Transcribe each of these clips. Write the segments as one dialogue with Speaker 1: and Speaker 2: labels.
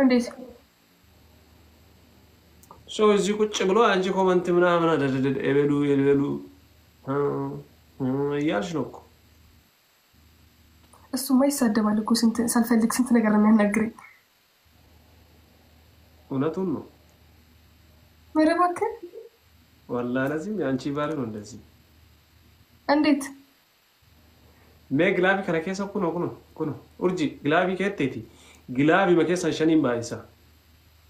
Speaker 1: እንዴት
Speaker 2: ሰው እዚህ ቁጭ ብሎ አንቺ ኮመንት ምናምን አደረደ ኤበሉ ኤበሉ እያልሽ ነው እኮ።
Speaker 1: እሱማ ይሳደባል እኮ ሳልፈልግ ስንት ነገር ነው የሚያናግረኝ።
Speaker 2: እውነቱን ነው።
Speaker 1: ኧረ እባክህ
Speaker 2: ወላሂ ለዚህ አንቺ ባሪ ነው እንደዚህ
Speaker 1: እንዴት
Speaker 2: me gilabi kana keessa kuno urji gilabi keetteti gilabi ma keessa shanin baayisa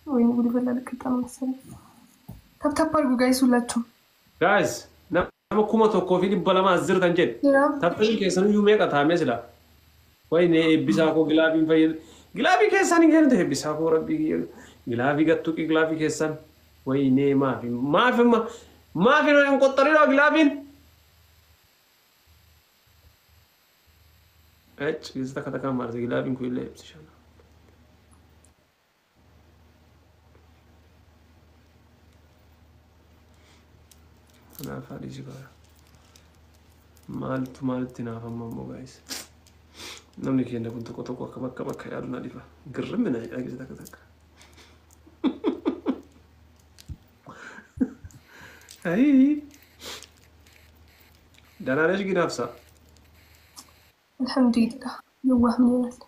Speaker 1: ወይኔ ጉድ ይበላል ከጣም መሰለኝ ታፕታፕ አድርጉ ጋይስ ሁላችሁ
Speaker 2: guys nama kuma tokko fi dhibba lama azirtan jedhe taphni keessan iyyuu meeqa taa'ame sila wayne eebbisaa koo gilabiin fayyadu gilabii keessan hin kennite eebbisaa koo rabbii gilabii gattuqi gilabii keessan wayne maafi no hin qoxxarinoo gilabiin ايش يزتك هذا كم مرة زي لابين كل لبس شان أنا فادي شكرا مالت نافهم مو جايز نمني كي أنا كنت كتوقع كم خيالنا ديفا قرب من أي أجهزة كذاك هاي دانا ليش كي نفسه
Speaker 1: الحمد لله يوه منينات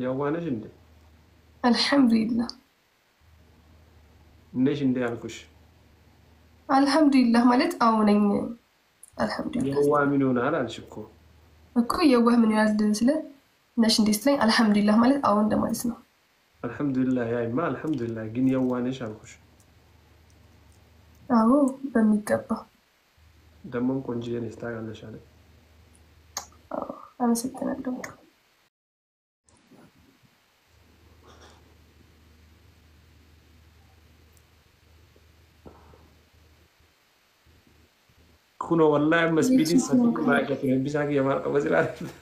Speaker 2: يوانا شندي
Speaker 1: الحمد لله
Speaker 2: ليش شندي عمكوش
Speaker 1: الحمد لله مالت أونين الحمد لله
Speaker 2: يوه منونا على الشكو
Speaker 1: እኮ የዋህ ምን ያህል ስለ ነሽ እንዲስትለኝ አልহামዱሊላህ ማለት አሁን እንደማለት ነው
Speaker 2: አልহামዱሊላህ ያይማ አልহামዱሊላህ ግን የዋነሽ አልኩሽ
Speaker 1: አዎ በሚገባ
Speaker 2: ደሞም ቆንጆ ነሽ ታውቃለሽ አይደል
Speaker 1: አመሰግናለሁ
Speaker 2: كنا والله مسبيدين صدق ما كتير بيساكي يا مارك وزير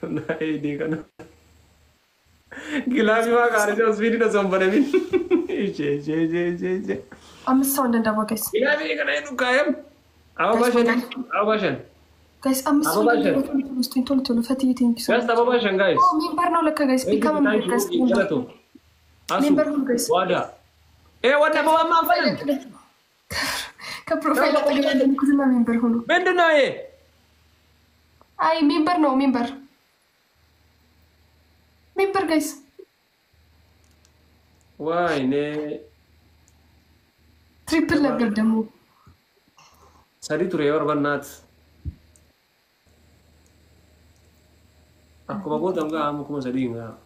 Speaker 2: ناي دي كنا غلابي ما كارجو مسبيدين زومبره مين جي
Speaker 1: أمسون عندنا بقيس
Speaker 2: غلابي كنا يدو كايم أبو باشن
Speaker 1: guys أمسون تولو فتيتين
Speaker 2: guys أبو باشن guys
Speaker 1: مين برنو لك guys بكم من guys مين برنو guys
Speaker 2: وادا إيه وادا بابا ما فلان
Speaker 1: كبروفايل أتجمع كل ما مين برهونو
Speaker 2: بندنا إيه
Speaker 1: أي مين برنو مين بر guys
Speaker 2: واي نه
Speaker 1: تريبل ليفل دمو
Speaker 2: ساري تريور بنات aku bawa tangga kamu kuma sadi enggak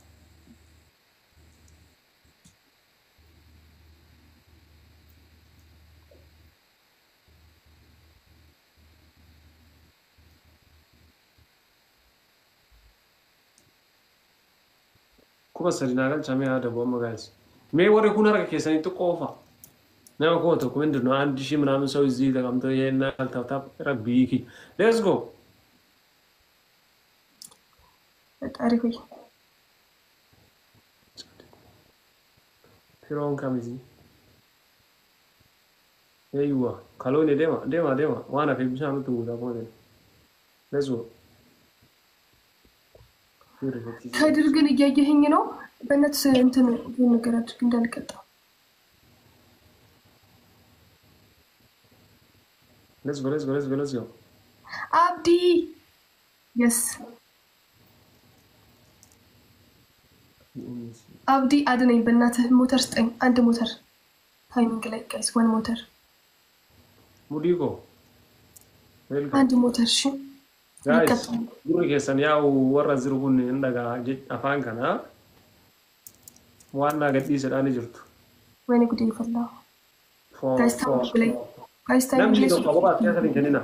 Speaker 2: kuma sadi nagal cami ada bawa guys me wari kuna raka kesan itu kofa nama kuma to kuma ndino andi shi mnamin so izi da kamto yena tap rabiki let's go
Speaker 1: تعرفي
Speaker 2: فيرون كاميزي ايوه كالوني ديما وانا في بشان تو دا بودن لازو
Speaker 1: كادر ግን እያየኸኝ ነው በእናት እንትን ነገራት እንዳልቀጣ
Speaker 2: let's go
Speaker 1: አብዲ yes አብዲ አድነኝ በእናትህ ሞተር ስጠኝ አንድ ሞተር ታይሚንግ ላይ ጋይስ ዋን ሞተር
Speaker 2: ሙዲጎ
Speaker 1: አንድ ሞተር እሺ
Speaker 2: ጋይስ ጉሪ ከሰን ያው ወራ ዝርጉን እንደጋ አፋን ከና ዋና ገዲ ሰዳኒ ጅርቱ
Speaker 1: ወይኔ ጉዲ ይፈላው ጋይስ ታይሚንግ ላይ ጋይስ ታይሚንግ ላይ
Speaker 2: ነው ባባ ያሰን ከነና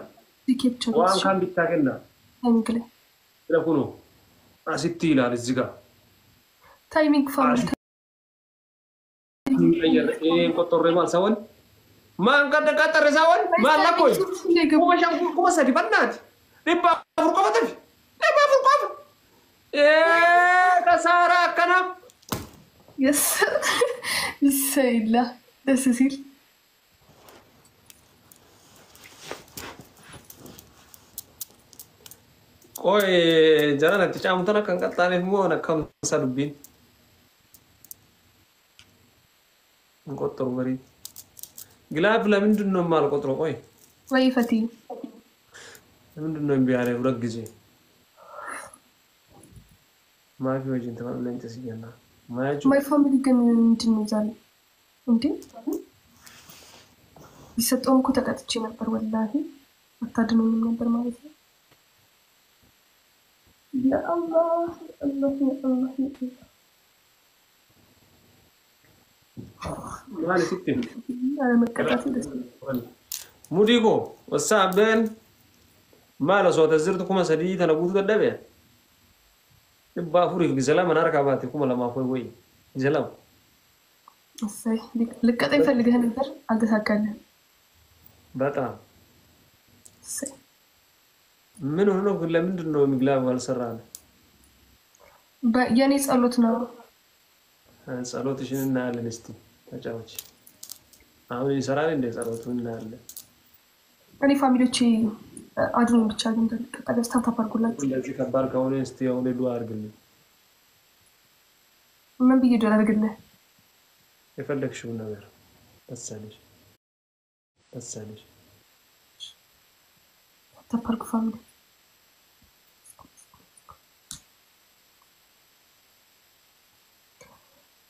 Speaker 1: ቲኬት
Speaker 2: ዋን ካን ቢታገና
Speaker 1: ታይሚንግ ላይ
Speaker 2: ስለኩኑ አሲቲ ይላል እዚህ ጋር
Speaker 1: ታይሚንግ ፋሚሊ
Speaker 2: ايه قطر ما سوون ما انقد قطر سوون ما لكوي كما شان كما سدي بنات لبا فرقه تف لبا فرقه ايه كسارة كنا
Speaker 1: يس يسيلا دسيل
Speaker 2: اوي جانا تشامتنا كان قطاني مو انا كم سدبين ቆጥሩ በሪ ግላብ ለምንድነው የማልቆጥረው ቆይ
Speaker 1: ወይ ፈቲ
Speaker 2: ለምንድነው እምቢያለ ሁለት ጊዜ ማፊ ወጅን ተባብለን ተስየና ማያጁ
Speaker 1: ማይ ፋሚሊ ግን ምንድን ነው ዛሬ እንዴ ይሰጠው እኮ ተቀጥቼ ነበር ወላሂ አታድነኝም ነበር ማለት ነው ያ አላህ አላህ
Speaker 2: ማለት ሲትም
Speaker 1: አለ መቀጣት ደስ
Speaker 2: ሙዲጎ ወሳበን ማለ ሶተ ዝርትኩማ ሰዲ ተነጉት ገደበ ባፉሪ ግዘላ መናረካባት ኩማ ለማፎይ ወይ ግዘላው
Speaker 1: እሰይ ልቀጠኝ ፈልገህ ነበር አልተሳካልህም
Speaker 2: በጣም እሰይ ምን ሆኖ ለምንድን ነው ምግላብ አልሰራለ
Speaker 1: የኔ ጸሎት ነው
Speaker 2: ጸሎትሽን እናያለን እስቲ ተጫውች አሁን ይሰራል እንደ ጸሎቱን እናያለን
Speaker 1: እኔ ፋሚሊዎቼ አድሮኝ ብቻ ግን ተቀጣ ታፓርኩላችሁ
Speaker 2: እንደዚህ ከባድ ከሆነ እስቲ አሁን ዱአ አድርግልኝ
Speaker 1: ምን ብዬ ዱአ አድርግልህ
Speaker 2: የፈለግሽው ነገር ተሳለሽ
Speaker 1: ታፓርኩ ፋሚሊ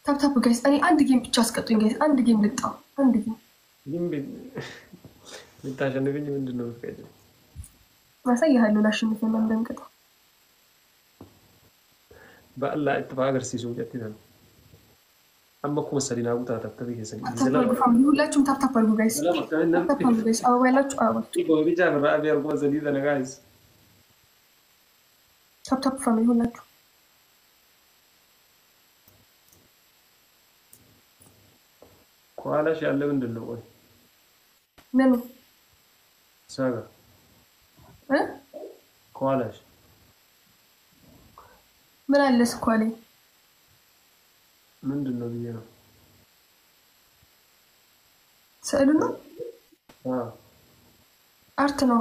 Speaker 1: ታፕ ጋይስ እኔ አንድ ጌም ብቻ አስቀጡኝ ጋይስ አንድ ጌም ልጣው አንድ ጌም
Speaker 2: ልታሸንፍኝ ምንድነው ፍቃድ
Speaker 1: ማሳያለሁ ላሸንፍ እና እንደምቀጣ
Speaker 2: በአላህ እትፋገር ሲሱ ጀትታል አማኩ መሰሊና ጉታ ታተበይ ከሰን
Speaker 1: ታፕ ፋሚሊ ሁላችሁም ታፕ አድርጉ ጋይስ ታፕ አድርጉ ጋይስ አዎ ያላችሁ አዎ
Speaker 2: ቢጃ በራቢ አርጎ ዘዲዳ ነጋይስ
Speaker 1: ታፕ ፋሚሊ ሁላችሁ
Speaker 2: ኳላሽ ያለ ምንድነው ቆይ
Speaker 1: ምን
Speaker 2: ሳጋ ኳላሽ
Speaker 1: ምን አለስ ኳሌ
Speaker 2: ምንድነው ብዬ ነው
Speaker 1: ስዕሉ ነው አርት ነው